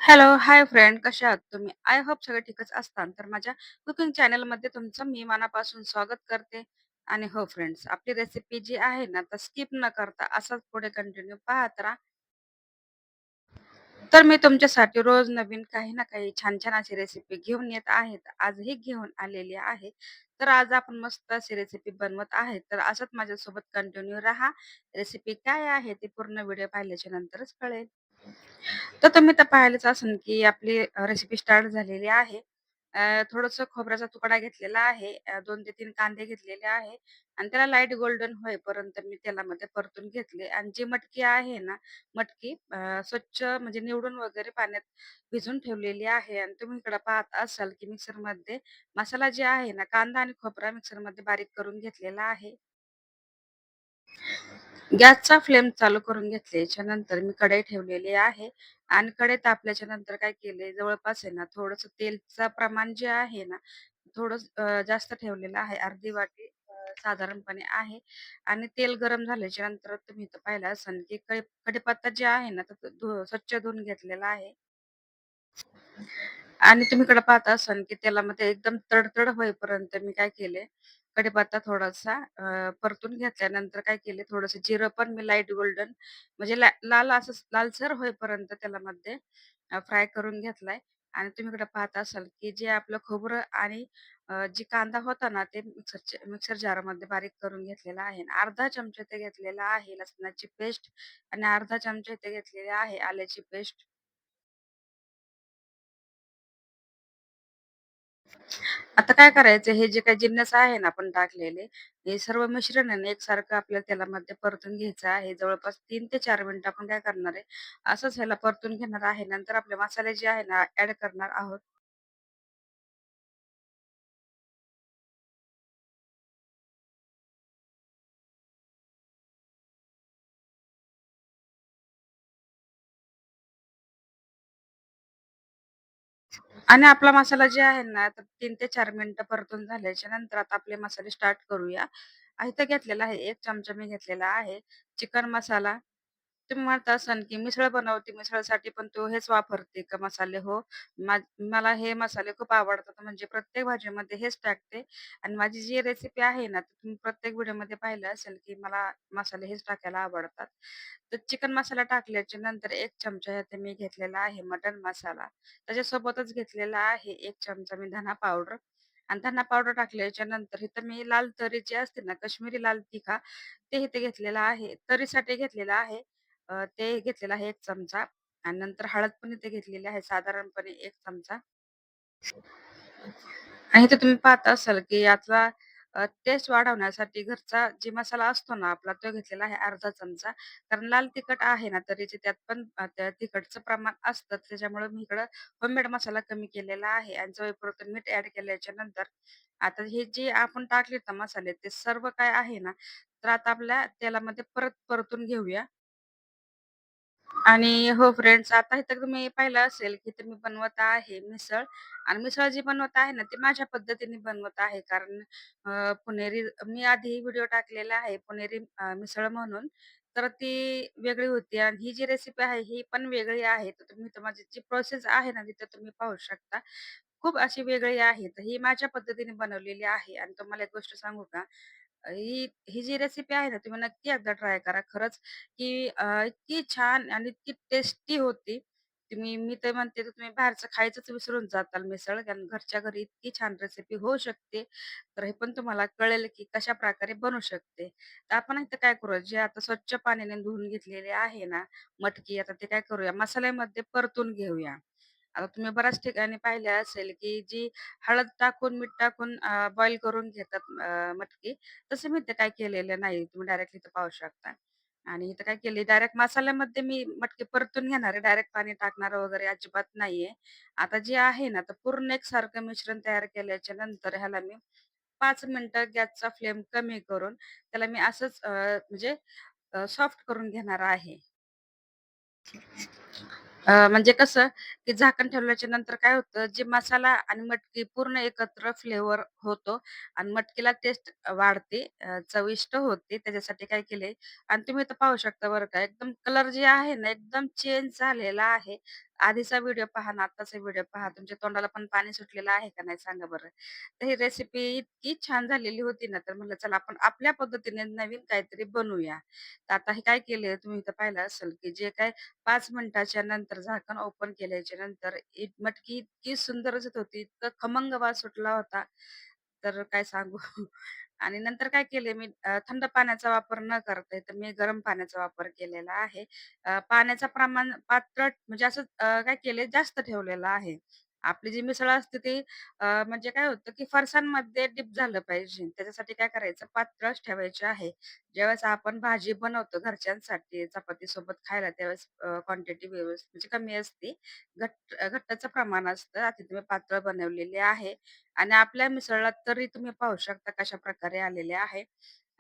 Hello, hi friend, कशा आहात तुम्ही? आय होप सगळे ठीकच असताल. तर माझ्या कुकिंग चॅनलमध्ये तुमचं मी मनापासून स्वागत करते. आणि हो फ्रेंड्स, आपली रेसिपी जी आहे ना, तर स्किप न करता असाच पुढे कंटिन्यू पाहत राहा. तर मी तुमच्यासाठी रोज नवीन काही ना काही छान-छान अशी रेसिपी घेऊन येत आहे. आजही घेऊन आलेली आहे. तर आज आपण मस्त अशी रेसिपी बनवत आहे. तर असंच माझ्यासोबत कंटिन्यू राहा. रेसिपी काय आहे ते पूर्ण व्हिडिओ पाहिल्याच्या नंतरच कळेल. तर तुम्ही तर पाहिलंच असेल, की आपली रेसिपी स्टार्ट झालेली आहे. थोडंसं खोबऱ्याचा तुकडा घेतलेला आहे. 2 ते 3 कांदे घेतलेले आहे आणि त्याला लाईट गोल्डन होईपर्यंत मी तेलामध्ये परतून घेतले आणि जी मटकी आहे ना, मटकी स्वच्छ म्हणजे निवडून वगैरे पाण्यात भिजवून ठेवलेली आहे आणि तुम्ही इकडे पाहत असाल, की मिक्सरमध्ये मसाला जे आहे ना, कांदा आणि खोबरा मिक्सरमध्ये बारीक करून घेतलेला आहे. गॅसचा फ्लेम चालू करून घेतल्याच्या नंतर मी कढई ठेवलेली आहे आणि कढई तापल्याच्या नंतर काय केलंय जवळपास आहे ना थोडंसं तेलचं प्रमाण जे आहे ना थोडं जास्त ठेवलेलं आहे. अर्धी वाटी साधारणपणे आहे आणि तेल गरम झाल्याच्या नंतर तुम्ही इथं पाहिलं असेल की कढीपत्ता जे आहे ना तर स्वच्छ धुवून घेतलेला आहे. आणि तुम्ही इकडे पाहत असाल, की तेलामध्ये एकदम तडतड होईपर्यंत मी काय केले, कढीपत्ता थोडासा परतून घेतल्यानंतर काय केले, थोडंसं जिरं पण मी लाईट गोल्डन म्हणजे लाल असं लालसर होईपर्यंत तेलामध्ये फ्राय करून घेतलाय. आणि तुम्ही इकडे पाहत असाल, की जे आपलं खोबरं आणि जी कांदा होता ना, ते मिक्सर जारमध्ये बारीक करून घेतलेला आहे. अर्धा चमचा ते घेतलेला आहे लसणाची पेस्ट आणि अर्धा चमचा इथे घेतलेले आहे आल्याची पेस्ट. आता काय करायचं हे जे काही जिन्नस आहे ना आपण टाकलेले, हे सर्व मिश्रण आहे ना एकसारखं आपल्याला तेलामध्ये परतून घ्यायचं आहे. जवळपास 3 ते 4 मिनिटं आपण काय करणार आहे, असंच ह्याला परतून घेणार आहे. नंतर आपले मसाले जे आहे ना ॲड करणार आहोत. आणि आपला मसाला जे आहे ना, तर 3 ते 4 मिनिटं परतून झाल्याच्या नंतर आता आपले मसाले स्टार्ट करूया. इथं घेतलेला आहे 1 चमचा मी घेतलेला आहे चिकन मसाला. तुम्ही म्हणत असाल, की मिसळ बनवते, मिसळसाठी पण तू हेच वापरते का मसाले? हो, मा मला हे मसाले खूप आवडतात. म्हणजे प्रत्येक भाजीमध्ये हेच टाकते आणि माझी जी रेसिपी आहे ना, तर तुम्ही प्रत्येक व्हिडिओमध्ये पाहिलं असेल, की मला मसाले हेच टाकायला आवडतात. तर चिकन मसाला टाकल्याच्या नंतर 1 चमचा इथे मी घेतलेला आहे मटण मसाला. त्याच्यासोबतच घेतलेला आहे 1 चमचा मी धना पावडर आणि धना पावडर टाकल्याच्या नंतर इथं मी लाल तरी जी असते ना, काश्मीरी लाल तिखा ते इथे घेतलेलं आहे. तरीसाठी घेतलेलं आहे. ते घेतलेलं आहे 1 चमचा आणि नंतर हळद पण इथे घेतलेली आहे साधारणपणे 1 चमचा. आणि इथे तुम्ही पाहत असाल, की याचा टेस्ट वाढवण्यासाठी घरचा जी मसाला असतो ना आपला, तो घेतलेला आहे अर्धा चमचा. कारण लाल तिखट आहे ना, तरीचे त्यात पण त्या तिखटचं प्रमाण असतं. त्याच्यामुळे मी इकडं होममेड मसाला कमी केलेला आहे आणि चवीपुरतं मीठ ॲड केल्याच्या नंतर आता हे जे आपण टाकलेत ना मसाले, ते सर्व काय आहे ना, तर आता आपल्या तेलामध्ये परत परतून घेऊया. आणि हो फ्रेंड्स, आता इथं तुम्ही पाहिलं असेल, की ते मी बनवत आहे मिसळ आणि मिसळ जी बनवत आहे ना, ती माझ्या पद्धतीने बनवत आहे. कारण पुणेरी मी आधी व्हिडिओ टाकलेला आहे पुणेरी मिसळ म्हणून. तर ती वेगळी होती आणि ही जी रेसिपी आहे, ही पण वेगळी आहे. तर तुम्ही तर माझी जी प्रोसेस आहे ना, तिथं तुम्ही पाहू शकता. खूप अशी वेगळी आहे. तर ही माझ्या पद्धतीने बनवलेली आहे आणि तुम्हाला एक गोष्ट सांगू का? ही ही जी रेसिपी आहे ना, तुम्ही नक्की एकदा ट्राय करा. खरंच की इतकी छान आणि इतकी टेस्टी होती. मी तर म्हणते तर तुम्ही बाहेरचं खायचंच विसरून जाताल मिसळ. कारण घरच्या घरी इतकी छान रेसिपी होऊ शकते. तर हे पण तुम्हाला कळेल की कशाप्रकारे बनू शकते. तर आपण इथं काय करूया, जे आता स्वच्छ पाण्याने धुवून घेतलेले आहे ना मटकी, आता ते काय करूया मसाल्यामध्ये परतून घेऊया. आता तुम्ही बऱ्याच ठिकाणी पाहिले असेल, की जी हळद टाकून, मीठ टाकून बॉईल करून घेतात मटकी. तसं मी इथे काय केलेलं नाही. तुम्ही डायरेक्टली इथं पाहू शकता. आणि इथं काय केले डायरेक्ट मसाल्यामध्ये मी मटकी परतून घेणार आहे. डायरेक्ट पाणी टाकणार वगैरे अजिबात नाहीये. आता जे आहे ना, तर पूर्ण एकसारखं मिश्रण तयार केल्याच्या नंतर ह्याला मी 5 मिनिटं गॅसचा फ्लेम कमी करून त्याला मी असंच म्हणजे सॉफ्ट करून घेणार आहे. म्हणजे कसं की झाकण ठेवल्याच्या नंतर काय होतं, जे मसाला आणि मटकी पूर्ण एकत्र फ्लेवर होतो आणि मटकीला टेस्ट वाढते, चविष्ट होते. त्याच्यासाठी काय केलंय आणि तुम्ही इथं पाहू शकता बरं का, एकदम कलर जे आहे ना, एकदम चेंज झालेला आहे. आधीचा व्हिडिओ पहा आणि आत्ताचा व्हिडिओ पहा. तुमच्या तोंडाला पण पाणी सुटलेलं आहे का नाही सांगा बरं? तर ही रेसिपी इतकी छान झालेली होती ना, तर म्हटलं चला आपण आपल्या पद्धतीने नवीन काहीतरी बनवूया. तर आता हे काय केलंय तुम्ही इथं पाहिलं असेल, की जे काय 5 मिनिटाच्या नंतर झाकण ओपन केल्याच्या नंतर मटकी इतकी सुंदर दिसत होती, इतकं खमंग वास सुटला होता, तर काय सांगू. आणि नंतर काय केले मी, थंड पाण्याचा वापर न करता तर मी गरम पाण्याचा वापर केलेला आहे. पाण्याचं प्रमाण पातळ म्हणजे असं काय केले जास्त ठेवलेलं आहे. आपली जी मिसळ असते ती म्हणजे काय होतं, की फरसाणमध्ये डिप झालं पाहिजे. त्याच्यासाठी काय करायचं पातळच ठेवायची आहे. ज्यावेळेस आपण भाजी बनवतो घरच्यांसाठी चपातीसोबत खायला त्यावेळेस क्वांटिटी व्यवस्थित म्हणजे कमी असते. घट्टचं प्रमाण असतं. आता तुम्ही पातळ बनवलेली आहे आणि आपल्या मिसळला तरी तुम्ही पाहू शकता कशाप्रकारे आलेले आहे.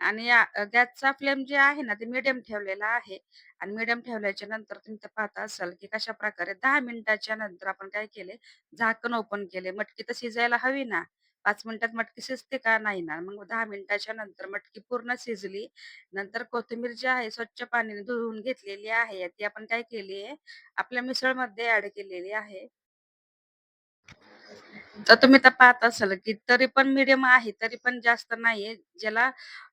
आणि गॅसचा फ्लेम जे आहे ना, ते मीडियम ठेवलेला आहे आणि मीडियम ठेवल्याच्या नंतर तुम्ही तर पाहता असाल, की कशाप्रकारे 10 मिनिटाच्या नंतर आपण काय केले, झाकण ओपन केले. मटकी तर शिजायला हवी ना. 5 मिनिटात मटकी शिजते का? नाही ना. मग 10 मिनिटाच्या नंतर मटकी पूर्ण शिजली. नंतर कोथिंबीर जी आहे स्वच्छ पाण्याने धुवून घेतलेली आहे. ती आपण काय केली आहे, आपल्या मिसळमध्ये ॲड केलेली आहे. तर तुम्ही तर पाहत असाल, की तरी पण मीडियम आहे, तरी पण जास्त नाहीये. ज्याला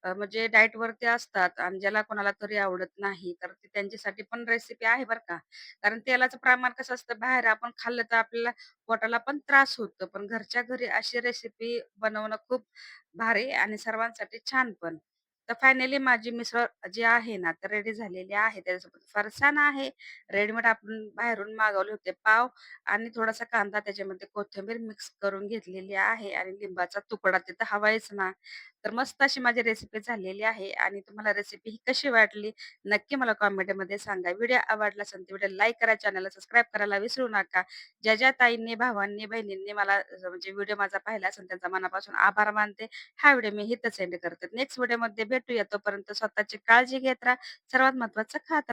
म्हणजे डाएटवरती असतात आणि ज्याला कोणाला तरी आवडत नाही, तर ती त्यांच्यासाठी पण रेसिपी आहे बरं का. कारण तेलाचं प्रमाण कसं असतं, बाहेर आपण खाल्लं तर आपल्याला पोटाला पण त्रास होतो. पण घरच्या घरी अशी रेसिपी बनवणं खूप भारी आणि सर्वांसाठी छान पण. तर फायनली माझी मिसळ जी आहे ना, तर रेडी झालेली आहे. त्याच्यासोबत फरसाण आहे. रेडीमेड आपण बाहेरून मागवले होते पाव आणि थोडासा कांदा त्याच्यामध्ये कोथिंबीर मिक्स करून घेतलेली आहे आणि लिंबाचा तुकडा तिथं हवायच ना. तर मस्त अशी माझी रेसिपी झालेली आहे आणि तुम्हाला रेसिपी ही कशी वाटली नक्की मला कमेंटमध्ये सांगा. व्हिडिओ आवडला असेल तर व्हिडिओ लाईक करा, चॅनलला सबस्क्राईब करायला विसरू नका. ज्या ज्या ताईंनी, भावांनी, बहिणींनी मला म्हणजे व्हिडिओ माझा पाहिला असेल त्यांचा मनापासून आभार मानते. हा व्हिडिओ मी इथं सेंड करते. नेक्स्ट व्हिडिओमध्ये भेटूया. तोपर्यंत स्वतःची काळजी घेत राहा. सर्वात महत्त्वाचं खात